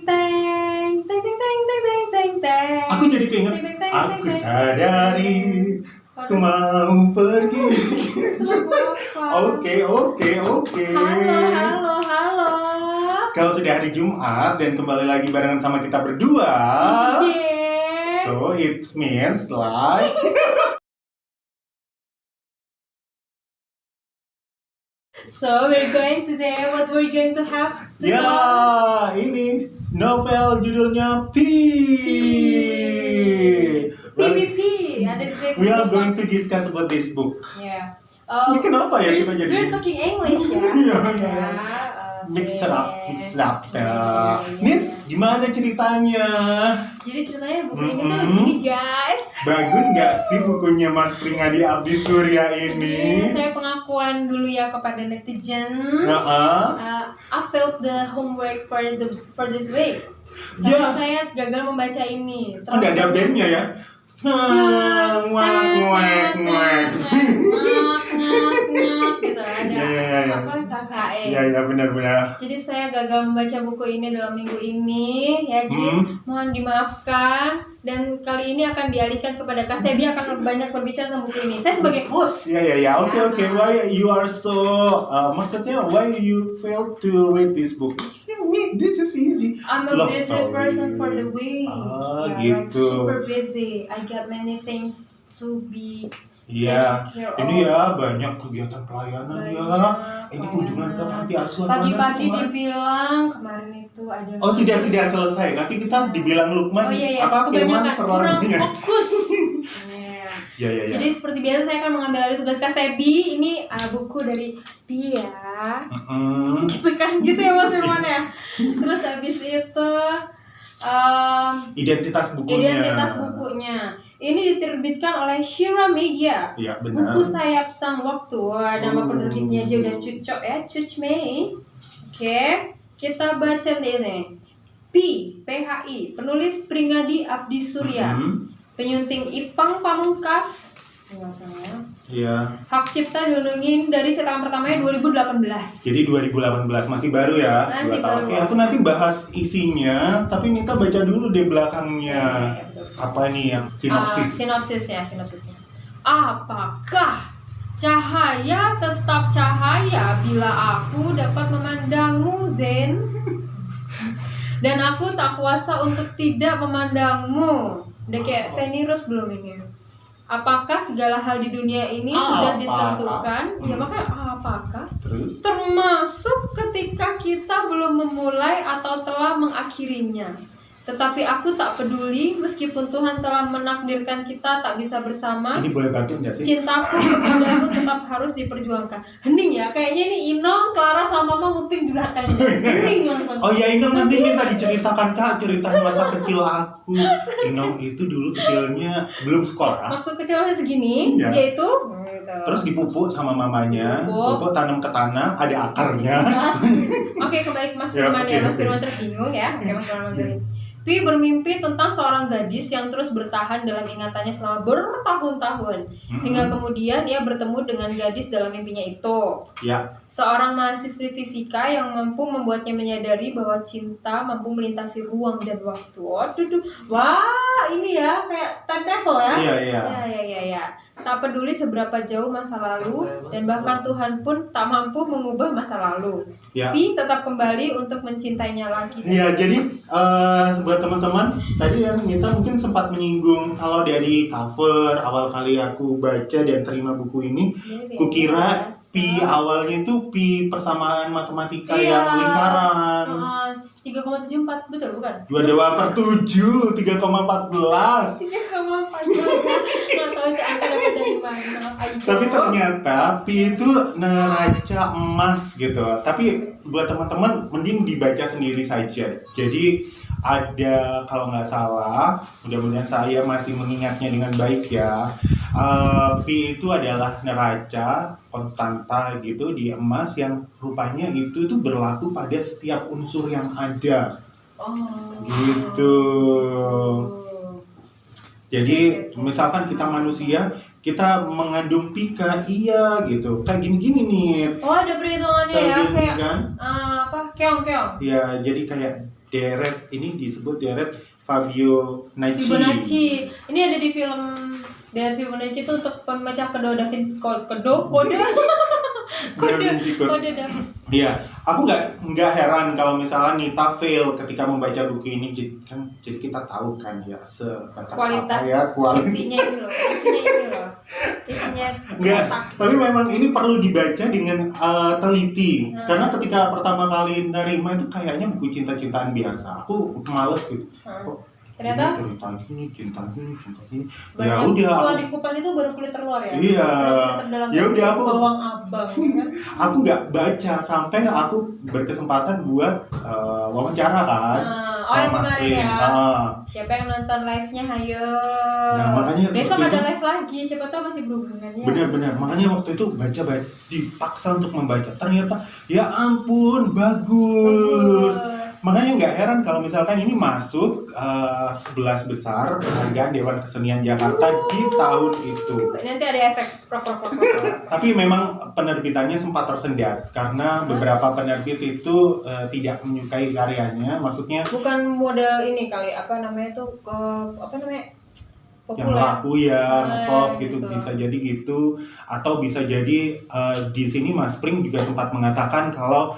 Teng, teng, teng, teng, teng, teng, teng, teng. Aku jadi keinget. Teng, teng, teng, Aku teng, teng. sadari aku mau pergi. Lagu apa? Oke. Halo, halo. Kalau sudah hari Jumat dan kembali lagi barengan sama kita berdua, Cie. so it means like So we're going today. What we're going to have? ya ini novel judulnya P. PPP. Ada di We are going to discuss about this book. Yeah. Ini kenapa ya kita jadi We're talking English ya. Iya. Mix it up. Ya. Nih, gimana ceritanya? Jadi ceritanya buku ini tuh gini guys. Bagus nggak sih bukunya Mas Pringadi Abdi Surya Ini ini? saya pengakuan dulu ya kepada netizen. I failed the homework for this week. Tapi Ya. saya gagal membaca ini. Kan nggak ada bandnya ya? Nguak gitu ada Ya. apa KKE. Ya benar-benar. Jadi saya gagal membaca buku ini dalam minggu ini ya, jadi mohon dimaafkan, dan kali ini akan dialihkan kepada Kak Stebi akan banyak berbicara tentang buku ini. Saya sebagai host. Ya. Oke. Why you are so maksudnya why you fail to read this book? This is easy. I'm a Love busy story. person for the week. Ah, Like gitu. super busy. I got many things to be Iya, taken care of. ini ya banyak kegiatan pelayanan ya. Ini kunjungan ke panti asuhan. Pagi-pagi mana kemarin? dibilang kemarin itu ada. Oh sudah selesai. Nanti kita dibilang Lukman Oh iya, apa kebanyakan kurang perlawannya. fokus. Iya. Ya. Jadi seperti biasa saya akan mengambil alih tugas Kak Stebi. Ini buku dari Pia. Gitu kan, gitu ya Mas Firman ya. Terus habis itu Identitas bukunya. identitas bukunya. Ini diterbitkan oleh Shira Media. Iya benar. Buku Sayap Sang Waktu. Nama penerbitnya aja udah cocok ya, Cuc Mei. Oke, kita baca ini. PHI, penulis Pringadi Abdi Surya. Penyunting Ipang Pamungkas. Iya. Hak cipta dilindungi dari cetakan pertamanya 2018. Jadi 2018 masih baru ya. Masih 2 tahun. baru. Oke, aku nanti bahas isinya, tapi Nita baca dulu deh belakangnya. Iya, betul. Apa nih yang sinopsis? Sinopsisnya. Apakah cahaya tetap cahaya bila aku dapat memandangmu, Zen? Dan aku tak kuasa untuk tidak memandangmu. Udah kayak Fanny Rose belum ini? Apakah segala hal di dunia ini sudah ditentukan? Ya maka apakah? Terus? Termasuk ketika kita belum memulai atau telah mengakhirinya. Tetapi aku tak peduli meskipun Tuhan telah menakdirkan kita tak bisa bersama. Ini boleh bantu nggak sih? Cintaku kepadamu tetap harus diperjuangkan. Hening ya, kayaknya nih Inong, Clara sama Mama nguping di belakangnya. Hening langsung. Oh ya Inong nanti minta diceritakan Kak, ceritain masa kecil aku. Inong itu dulu kecilnya belum sekolah. Waktu kecil masih segini, Iya. dia itu Terus dipupuk sama mamanya, pupuk tanam ke tanah, ada akarnya. Oke, kembali ke Mas Ya, Firman ya. oke. Mas Firman terbingung ya. Oke, Mas Firman masih. Pi bermimpi tentang seorang gadis yang terus bertahan dalam ingatannya selama bertahun-tahun. Hingga kemudian ia bertemu dengan gadis dalam mimpinya itu. Ya. Seorang mahasiswi fisika yang mampu membuatnya menyadari bahwa cinta mampu melintasi ruang dan waktu. Waduh, wah ini ya kayak time travel ya. Iya. Ya. Tak peduli seberapa jauh masa lalu dan bahkan Tuhan pun tak mampu mengubah masa lalu. Ya. Pi tetap kembali untuk mencintainya lagi. Iya, jadi buat teman-teman tadi yang kita mungkin sempat menyinggung kalau dari cover awal kali aku baca dan terima buku ini, kukira pi awalnya itu pi persamaan matematika yang lingkaran. 3,74 betul bukan? 2 per 7, 3,14. 3,4. Nggak tahu itu angka dapat dari mana. Ayo. Tapi ternyata pi itu neraca emas gitu. Tapi buat teman-teman mending dibaca sendiri saja. Jadi ada kalau nggak salah, mudah-mudahan saya masih mengingatnya dengan baik ya. Pi itu adalah neraca konstanta gitu di emas yang rupanya itu tuh berlaku pada setiap unsur yang ada. Gitu. Jadi misalkan kita manusia, kita mengandung pika, iya gitu. Kayak gini-gini nih. Oh ada perhitungannya ya, kayak kan? keong. Ya, jadi kayak deret, ini disebut deret Fibonacci. Fibonacci. Ini ada di film deret Fibonacci itu untuk pemecah kode Da Vinci kode Da Vinci. Iya, aku nggak heran kalau misalnya Nita fail ketika membaca buku ini, kan jadi kita tahu kan ya sebatas Kualitas apa ya kualitas. isinya Enggak, cetak. tapi memang ini perlu dibaca dengan teliti. Karena ketika pertama kali nerima itu kayaknya buku cinta-cintaan biasa. Aku males gitu. Kok Ternyata ini cinta ini. Ya banyak. udah. Setelah dikupas itu baru kulit terluar ya. Iya. Kulit terdalam Ya udah, aku bawang abang kan. aku nggak baca sampai aku berkesempatan buat wawancara kan. Oh yang sama Mas kemarin Prim. ya. Siapa yang nonton live-nya hayo. Nah, makanya besok waktu ada itu- live lagi, siapa tahu masih berhubungannya. Benar-benar, makanya waktu itu baca dipaksa untuk membaca. Ternyata ya ampun bagus. Makanya nggak heran kalau misalkan ini masuk 11 besar penghargaan Dewan Kesenian Jakarta di tahun itu. Nanti ada efek prok. Tapi memang penerbitannya sempat tersendat karena beberapa penerbit itu tidak menyukai karyanya. Maksudnya Bukan model ini kali, apa namanya tuh yang populer. laku ya, pop gitu, gitu. bisa jadi gitu, atau bisa jadi di sini Mas Pring juga sempat mengatakan kalau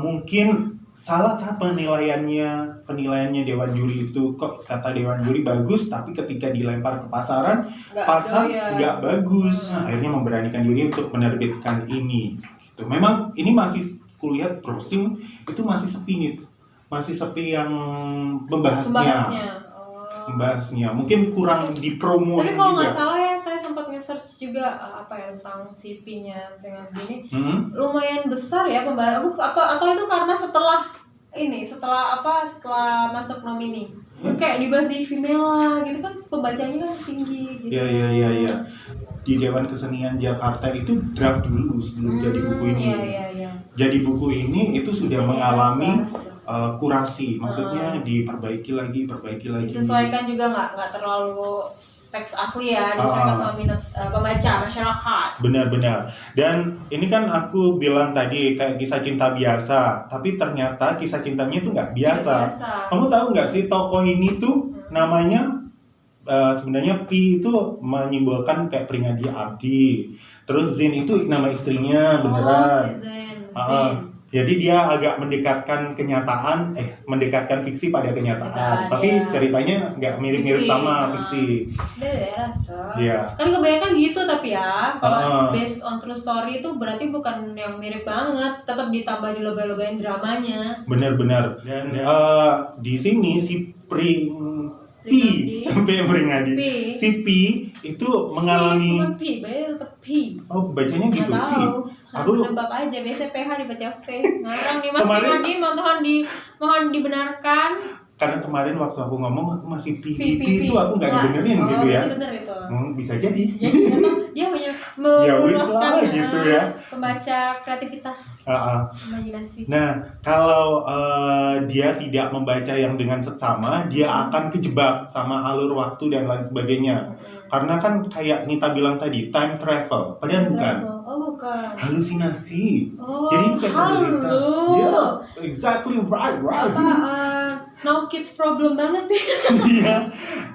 mungkin salah penilaiannya Dewan Juri itu, kok kata Dewan Juri bagus tapi ketika dilempar ke pasaran pasar nggak bagus. Nah, akhirnya memberanikan diri untuk menerbitkan ini gitu. Memang ini masih kulihat browsing itu masih sepi nih, masih sepi yang membahasnya. Mungkin kurang dipromoin Tapi kalau nggak juga. salah ya, saya sempat nge-search juga tentang CV-nya dengan gini. Lumayan besar ya pembahasan. Atau itu karena setelah masuk nomini. Kayak dibahas di Vimela gitu kan, pembacanya kan tinggi gitu. Iya. Di Dewan Kesenian Jakarta itu draft dulu sebelum jadi buku ini. Iya. Jadi buku ini itu sudah mengalami Rasa. kurasi, maksudnya diperbaiki lagi. Disesuaikan juga nggak terlalu teks asli ya, disesuaikan sama minat pembaca masyarakat. Benar. Dan ini kan aku bilang tadi kayak kisah cinta biasa, tapi ternyata kisah cintanya itu nggak biasa. Kamu tahu nggak sih tokoh ini tuh namanya sebenarnya Pi itu menyimbolkan kayak Pringadi Abdi. Terus Zin itu nama istrinya beneran. Si Zin. Jadi dia agak mendekatkan mendekatkan fiksi pada kenyataan. Tapi ceritanya nggak mirip-mirip Fiksi. sama fiksi. Rasa. Iya. Kan kebanyakan gitu tapi ya, kalau based on true story itu berarti bukan yang mirip banget, tetap ditambah dilebay-lebayin dramanya. Benar. Dan di sini si Pi sampai Pringadi. Si Pi itu mengalami. Bukan Pi, bayar tetap Pi. Oh, bacanya gitu Nggak sih. tahu. Aku Nebak aja, biasanya PH dibaca P. Ngarang nih Mas Kemarin- Pringadi, mohon dibenarkan. karena kemarin waktu aku ngomong aku masih Pi Pi. itu aku nggak dibenerin gitu ya. Bener itu. Bisa jadi. Jadi dia hanya Ya wis lah, meluaskan gitu ya. pembaca kreativitas imajinasi. Nah, kalau dia tidak membaca yang dengan seksama, dia akan kejebak sama alur waktu dan lain sebagainya. Karena kan kayak Nita bilang tadi, time travel. Padahal bukan. Oh, bukan. Halusinasi. Oh, Jadi kayak menderita. halu. Yeah, exactly right. No kids problem banget ya. Iya.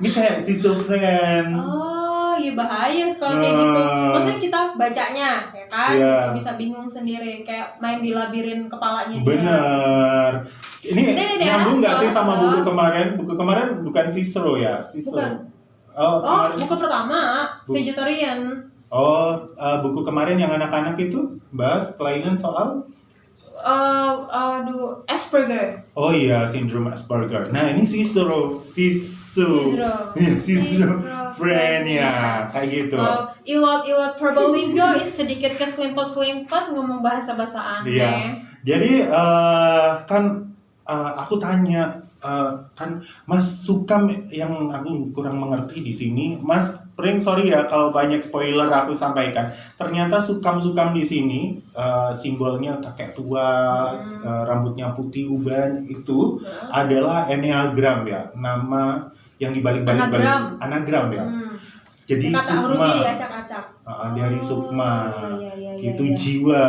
Ini kayak schizofren. Oh, iya bahaya kalau kayak gitu. Maksudnya kita bacanya, ya kan? Iya. Kita bisa bingung sendiri, kayak main di labirin kepalanya dia. Bener. Ini nyambung nggak sih sama rasa. buku kemarin? Buku kemarin bukan Cicero ya? Cicero. Bukan. Oh, Oh, kemarin. buku pertama, vegetarian. Buku kemarin yang anak-anak itu bahas kelainan soal. Asperger. Oh iya, sindrom Asperger. Nah, ini Cicero. Schizophrenia. Kayak gitu. Ilot verbal lingo sedikit keselimpet-selimpet ngomong bahasa-bahasa aneh. Iya. Jadi aku tanya kan Mas Sukam yang aku kurang mengerti di sini. Mas Pring, sorry ya kalau banyak spoiler aku sampaikan. Ternyata Sukam di sini simbolnya kakek tua, rambutnya putih uban itu adalah enneagram ya. Nama yang dibalik-balik anagram ya. Jadi kata Sukma hurufnya diacak-acak. dari Sukma Iya. gitu jiwa.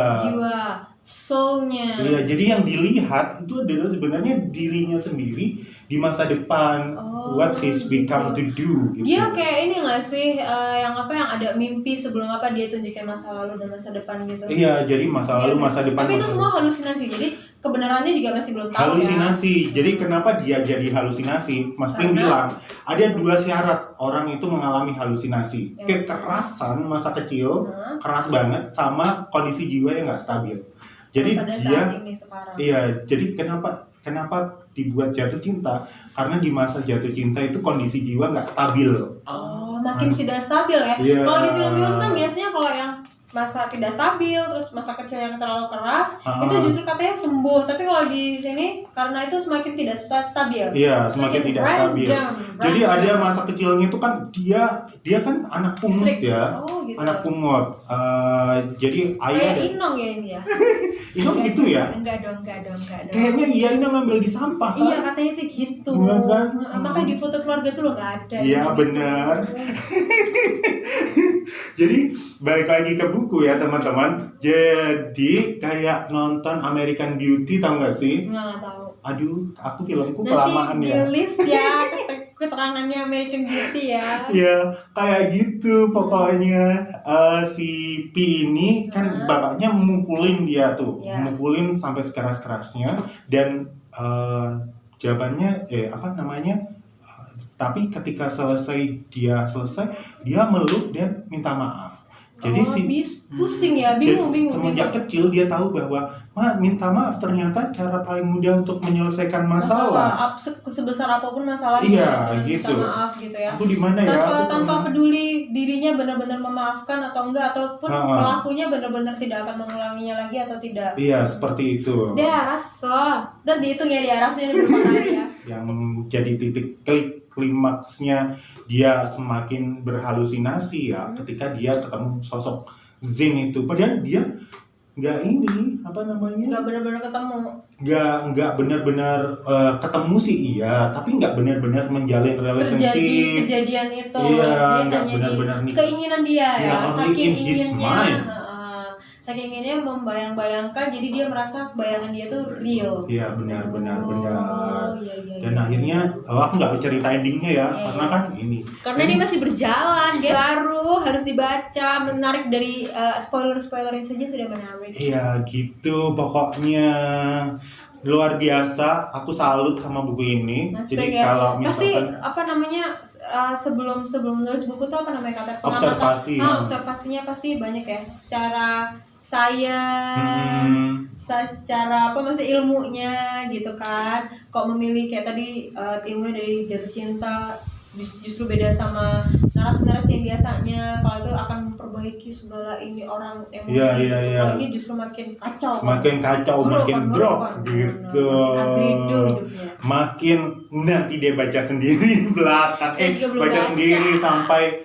soulnya. Iya, jadi yang dilihat itu adalah sebenarnya dirinya sendiri di masa depan, what he's become to do gitu. Dia kayak ini nggak sih, yang apa yang ada mimpi sebelum apa dia tunjukin masa lalu dan masa depan gitu. Iya, jadi masa lalu, masa depan. Tapi itu semua halusinasi, jadi kebenarannya juga masih belum tahu. Halusinasi. Jadi kenapa dia jadi halusinasi? Mas Pring bilang ada 2 syarat orang itu mengalami halusinasi. Kekerasan masa kecil, keras banget, sama kondisi jiwa yang nggak stabil. Jadi pada dia, saat ini sekarang. iya. Jadi kenapa dibuat jatuh cinta? Karena di masa jatuh cinta itu kondisi jiwa nggak stabil. Makin tidak stabil ya. Iya. Kalau di film-film kan biasanya kalau yang masa tidak stabil, terus masa kecil yang terlalu keras, itu justru katanya sembuh. Tapi kalau di sini karena itu semakin tidak stabil. Iya, semakin tidak stabil. Jadi ada masa kecilnya itu kan dia kan anak pungut ya. Gitu. Anak pungut. Jadi ayah kayak Inong ya ini ya. Inong gitu ya? Enggak dong. Kayaknya iya Inong ngambil di sampah. Iya, katanya sih gitu. Kan? Makanya di foto keluarga tuh lo nggak ada. Iya, benar. Jadi balik lagi ke buku ya teman-teman. Jadi kayak nonton American Beauty, tau gak sih? Nggak tahu. Aduh, aku filmku kelamaan nanti ya. di list ya keterangannya American Beauty ya. Ya kayak gitu pokoknya. Si P ini kan bapaknya mukulin dia tuh, mukulin sampai sekeras-kerasnya dan jawabannya apa namanya? Tapi ketika dia selesai, dia meluk dan minta maaf. Jadi pusing ya, bingung. Semenjak kecil dia tahu bahwa minta maaf ternyata cara paling mudah untuk menyelesaikan masalah. Sebesar apapun masalahnya, iya, gitu. Minta maaf gitu ya. Aku di mana ya? Tanpa peduli dirinya benar-benar memaafkan atau enggak, ataupun pelakunya benar-benar tidak akan mengulanginya lagi atau tidak. Iya, seperti itu. Dia rasa dan dihitung ya, dia rasanya berapa kali ya. Yang jadi titik klimaksnya dia semakin berhalusinasi ya ketika dia ketemu sosok Zin itu. Padahal dia nggak nggak benar-benar ketemu. Nggak benar-benar ketemu sih iya, tapi nggak benar-benar menjalin relationship. Terjadi kejadian itu. Iya, nggak benar-benar nih. Keinginan dia ya, saking inginnya. Saking inginnya membayang-bayangkan, jadi dia merasa bayangan dia tuh real. Iya, benar. Iya. Dan akhirnya aku nggak cerita endingnya ya, karena kan ini. Karena ini masih berjalan, dia baru harus dibaca, menarik dari spoiler-spoilernya saja sudah menarik. Iya, gitu pokoknya. Luar biasa, aku salut sama buku ini. Mas Jadi ya, kalau misalkan sebelum nulis buku tuh apa namanya kata observasi. Observasinya pasti banyak ya, secara sains, secara masih ilmunya gitu kan. Kok memilih kayak tadi ilmunya dari jatuh cinta justru beda sama narasi-narasi yang biasanya. Kalau itu akan memperbaiki segala ini orang emosi gitu. Kalau ini justru makin kacau, makin drop gitu. Hidupnya. Makin nanti dia baca sendiri di belakang, baca sendiri sampai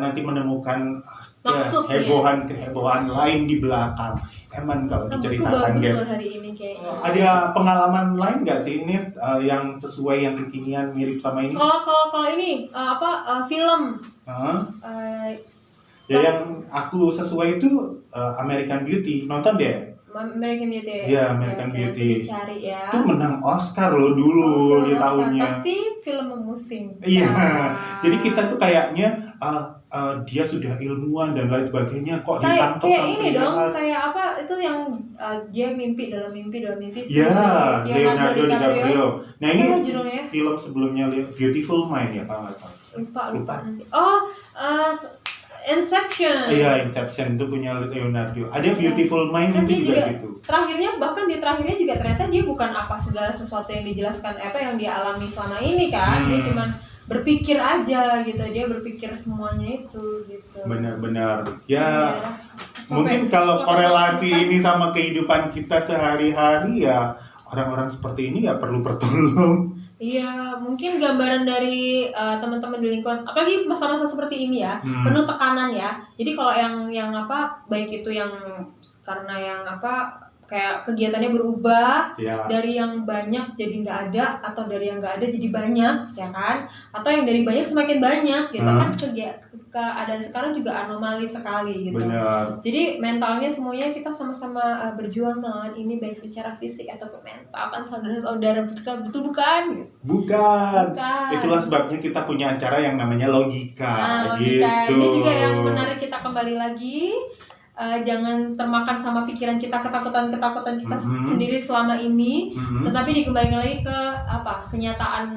nanti menemukan kehebohan lain di belakang. Emang kalau diceritakan guys. Hari ini ada pengalaman lain nggak sih ini yang sesuai yang kekinian mirip sama ini? Kalau ini film. Yang aku sesuai itu American Beauty, nonton deh. American Beauty. Iya, American Beauty. Dicari ya. Itu menang Oscar loh dulu di tahunnya. Pasti film memusing. Iya. Jadi kita tuh kayaknya dia sudah ilmuwan dan lain sebagainya kok ditangkap kayak ini dong, kayak apa itu yang dia mimpi dalam mimpi ya, Leonardo DiCaprio. Nah ini judulnya? Film sebelumnya Beautiful Mind ya kalau nggak salah. Lupa nanti. Inception. Iya, Inception itu punya Leonardo. Ada Beautiful Mind kan itu juga gitu. Bahkan di terakhirnya juga ternyata dia bukan apa segala sesuatu yang dijelaskan yang dia alami selama ini kan. Dia cuman berpikir aja gitu, dia berpikir semuanya itu gitu. Benar-benar ya. Mungkin kalau korelasi ini sama kehidupan kita sehari-hari ya, orang-orang seperti ini ya perlu pertolong. Iya, mungkin gambaran dari teman-teman di lingkungan, apalagi masa-masa seperti ini ya, penuh tekanan ya. Jadi kalau yang baik itu yang karena yang kayak kegiatannya berubah Ya. dari yang banyak jadi nggak ada, atau dari yang nggak ada jadi banyak, ya kan? Atau yang dari banyak semakin banyak gitu kan? Keadaan sekarang juga anomali sekali gitu. Benar. Jadi mentalnya semuanya kita sama-sama berjuang melawan ini, baik secara fisik ataupun mental, kan saudara-saudara, betul bukan? Bukan. Bukan. Itulah sebabnya kita punya acara yang namanya logika. Nah, Gitu. logika ini juga yang menarik kita kembali lagi. Jangan termakan sama pikiran kita, ketakutan kita sendiri selama ini, tetapi dikembalikan lagi ke kenyataan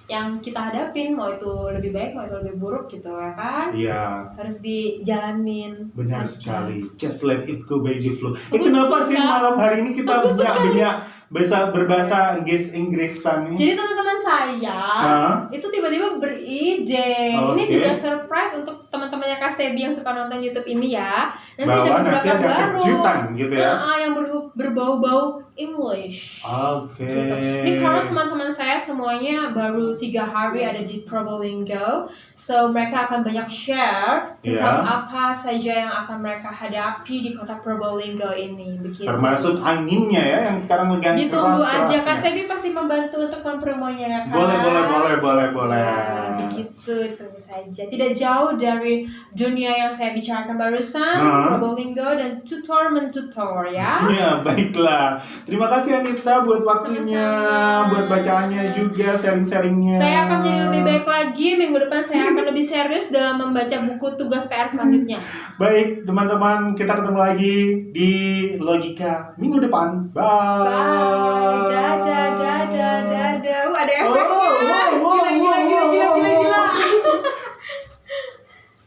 yang kita hadapin, mau itu lebih baik, mau itu lebih buruk gitu ya kan? Iya. Harus dijalanin. Benar saja. sekali. Just let it go by the flow. Aku Kenapa suka. sih malam hari ini kita Aku suka. banyak berbahasa Inggris tani? Jadi teman-teman saya itu tiba-tiba beride. Ini Oke. juga surprise untuk teman-temannya Kak Stebi yang suka nonton YouTube ini ya. Nanti Bahwa ada nanti gebrakan ada baru. kejutan gitu ya. Yang berbau-bau English. Oke. Gitu. Ini karena teman-teman saya semuanya baru 3 hari ada di Probolinggo, so mereka akan banyak share tentang apa saja yang akan mereka hadapi di kota Probolinggo ini. Begitu. Termasuk anginnya ya yang sekarang lagi Ditunggu aja, keras-kerasnya. Kak Stebi pasti membantu untuk mempromonya ya kan? Boleh. Ya, begitu, tunggu saja. Tidak jauh dari dunia yang saya bicarakan barusan, Probolinggo dan tutor ya. Ya, baiklah. Terima kasih Anita buat waktunya, Sama-sama. buat bacaannya juga, sharing-sharingnya. Saya akan jadi lebih baik lagi. Minggu depan saya akan lebih serius dalam membaca buku tugas PR selanjutnya. Baik, teman-teman, kita ketemu lagi di Logika minggu depan. Bye. Bye. Dadah. Ada efeknya.